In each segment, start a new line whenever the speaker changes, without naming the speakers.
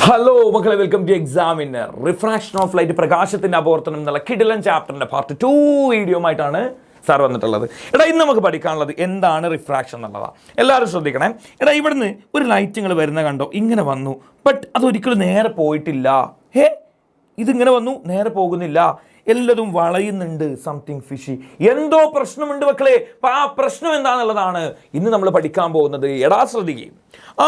Hello മക്കളെ, welcome to examiner. Refraction of light, പ്രകാശത്തിന്റെ അപവർത്തനം എന്നുള്ള കിടിലൻ ചാപ്റ്ററിന്റെ പാർട്ട് 2 വീഡിയോ ആയിട്ടാണ് സാർ വന്നിട്ടുള്ളത്. എടാ, ഇന്ന് നമുക്ക് പഠിക്കാനുള്ളത് എന്താണ് റിഫ്രാക്ഷൻ എന്നുള്ളതാണ്. എല്ലാവരും ശ്രദ്ധിക്കണേ. എടാ, ഇവിടുന്ന് ഒരു ലൈറ്റുകൾ വരുന്ന കണ്ടോ, ഇങ്ങനെ വന്നു, ബട്ട് അതൊരിക്കലും നേരെ പോയിട്ടില്ല. ഇതിങ്ങനെ വന്നു, നേരെ പോകുന്നില്ല, എല്ലാതും വളയുന്നുണ്ട്. സംതിങ് ഫിഷി, എന്തോ പ്രശ്നമുണ്ട് മക്കളെ. അപ്പം ആ പ്രശ്നം എന്താണെന്നുള്ളതാണ് ഇന്ന് നമ്മൾ പഠിക്കാൻ പോകുന്നത്. എടാ ശ്രദ്ധിക്കുകയും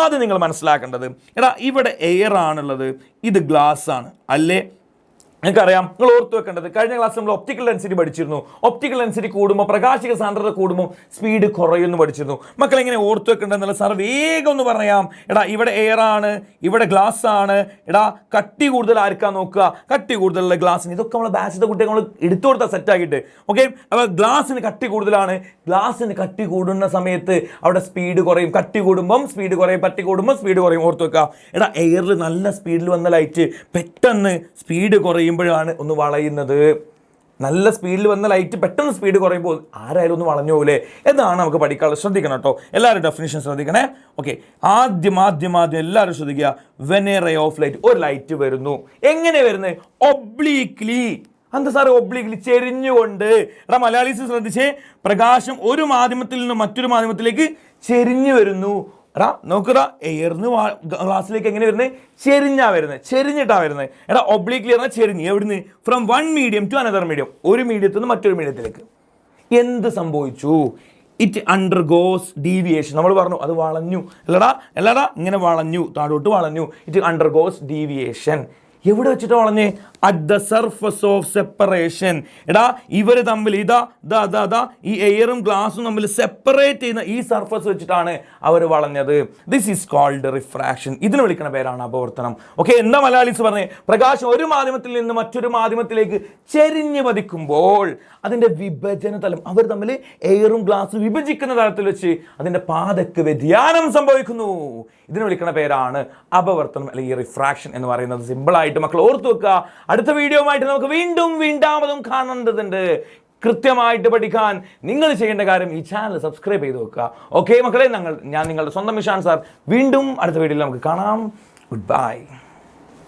ആദ്യം നിങ്ങൾ മനസ്സിലാക്കേണ്ടത്, എടാ ഇവിടെ എയർ ആണുള്ളത്, ഇത് ഗ്ലാസ് ആണ് അല്ലേ? നിങ്ങൾക്കറിയാം, നിങ്ങൾ ഓർത്ത് വെക്കേണ്ടത്, കഴിഞ്ഞ ക്ലാസ് നമ്മൾ ഒപ്റ്റിക്കൽ ഡെൻസിറ്റി പഠിച്ചിരുന്നു. ഒപ്റ്റിക്കൽ ഡെൻസിറ്റി കൂടുമ്പോൾ, പ്രകാശിക സാന്ദ്രത കൂടുമ്പോൾ സ്പീഡ് കുറയുമെന്ന് പഠിച്ചിരുന്നു. മക്കൾ എങ്ങനെ ഓർത്ത് വെക്കേണ്ടതെന്നുള്ള സാർ വേഗം ഒന്ന് പറയാം. എടാ, ഇവിടെ എയർ ആണ്, ഇവിടെ ഗ്ലാസ് ആണ്. എടാ, കട്ടി കൂടുതൽ ആർക്കാ നോക്കുക? കട്ടി കൂടുതലുള്ള ഗ്ലാസ്സിന്. ഇതൊക്കെ നമ്മളെ ബാച്ചിലെ കുട്ടികൾ നമ്മൾ എടുത്തു കൊടുത്താൽ സെറ്റാക്കിയിട്ട്. ഓക്കെ, അപ്പോൾ ഗ്ലാസ്സിന് കട്ടി കൂടുതലാണ്. ഗ്ലാസ്സിന് കട്ടി കൂടുന്ന സമയത്ത് അവിടെ സ്പീഡ് കുറയും. കട്ടി കൂടുമ്പം സ്പീഡ് കുറയും, കട്ടി കൂടുമ്പോൾ സ്പീഡ് കുറയും. ഓർത്ത് വെക്കുക. എടാ, എയറിൽ നല്ല സ്പീഡിൽ വന്ന ലൈറ്റ് പെട്ടെന്ന് സ്പീഡ് കുറയുമ്പോഴാണ് ഒന്ന് വളയുന്നത്. നല്ല സ്പീഡിൽ വന്ന ലൈറ്റ് പെട്ടെന്ന് സ്പീഡ് കുറയുമ്പോൾ ആരായാലും ഒന്ന് വളഞ്ഞു പോകില്ലേ എന്നാണ് നമുക്ക് പഠിക്കാനുള്ളത്. ശ്രദ്ധിക്കണം കേട്ടോ, എല്ലാവരും ഡെഫിനിഷൻ ശ്രദ്ധിക്കണേ. ഓക്കെ, ആദ്യം എല്ലാവരും ശ്രദ്ധിക്കുക. When a ray of light, ഒരു ലൈറ്റ് വരുന്നു. എങ്ങനെ വരുന്നത്? ഒബ്ലീക്ലി. എന്താ സാറ് ഒബ്ലീക്ലി? ചെരിഞ്ഞുകൊണ്ട്. എടാ മലയാളീസ് ശ്രദ്ധിച്ചേ, പ്രകാശം ഒരു മാധ്യമത്തിൽ നിന്ന് മറ്റൊരു മാധ്യമത്തിലേക്ക് ചെരിഞ്ഞു വരുന്നു. എടാ നോക്കുക, എയർന്ന് ഗ്ലാസ്സിലേക്ക് എങ്ങനെ വരുന്നത്? ചെരിഞ്ഞാ വരുന്നത്, ചെരിഞ്ഞിട്ടാ വരുന്നത്. എടാ ഒബ്ലീക്ലി പറഞ്ഞാൽ ചെരിഞ്ഞ്. എവിടുന്ന്? From one medium to another medium, ഒരു മീഡിയത്തിൽ നിന്ന് മറ്റൊരു മീഡിയത്തിലേക്ക്. എന്ത് സംഭവിച്ചു? It undergoes deviation. നമ്മൾ പറഞ്ഞു അത് വളഞ്ഞു. അല്ലടാ ഇങ്ങനെ വളഞ്ഞു, താഴോട്ട് വളഞ്ഞു. It undergoes deviation. എവിടെ വെച്ചിട്ട് വളഞ്ഞ്? At the surface of separation. എടാ, ഇവർ തമ്മിൽ ഇതാ ഈ എയറും ഗ്ലാസും തമ്മിൽ സെപ്പറേറ്റ് ചെയ്യുന്ന ഈ സർഫസ് വെച്ചിട്ടാണ് അവർ വളഞ്ഞത്. This is called refraction. ഇതിന് വിളിക്കുന്ന പേരാണ് അപവർത്തനം. ഓക്കെ, എന്താ മലയാളീസ് പറഞ്ഞേ? പ്രകാശം ഒരു മാധ്യമത്തിൽ നിന്ന് മറ്റൊരു മാധ്യമത്തിലേക്ക് ചെരിഞ്ഞ് പതിക്കുമ്പോൾ അതിൻ്റെ വിഭജന തലം, അവർ തമ്മിൽ എയറും ഗ്ലാസും വിഭജിക്കുന്ന തലത്തിൽ വെച്ച് അതിൻ്റെ പാതയ്ക്ക് വ്യതിയാനം സംഭവിക്കുന്നു. ഇതിന് വിളിക്കുന്ന പേരാണ് അപവർത്തനം അല്ലെങ്കിൽ റിഫ്രാക്ഷൻ എന്ന് പറയുന്നത്. സിമ്പിളായിട്ട് മക്കൾ ഓർത്തു വെക്കുക. അടുത്ത വീഡിയോ ആയിട്ട് നമുക്ക് വീണ്ടും കാണേണ്ടതുണ്ട്. കൃത്യമായിട്ട് പഠിക്കാൻ നിങ്ങൾ ചെയ്യേണ്ട കാര്യം ഈ ചാനൽ സബ്സ്ക്രൈബ് ചെയ്ത് വെക്കുക. ഓക്കെ മക്കളെ, ഞാൻ നിങ്ങളുടെ സ്വന്തം ഇഷാൻ സാർ. വീണ്ടും അടുത്ത വീഡിയോയിൽ നമുക്ക് കാണാം. Good bye.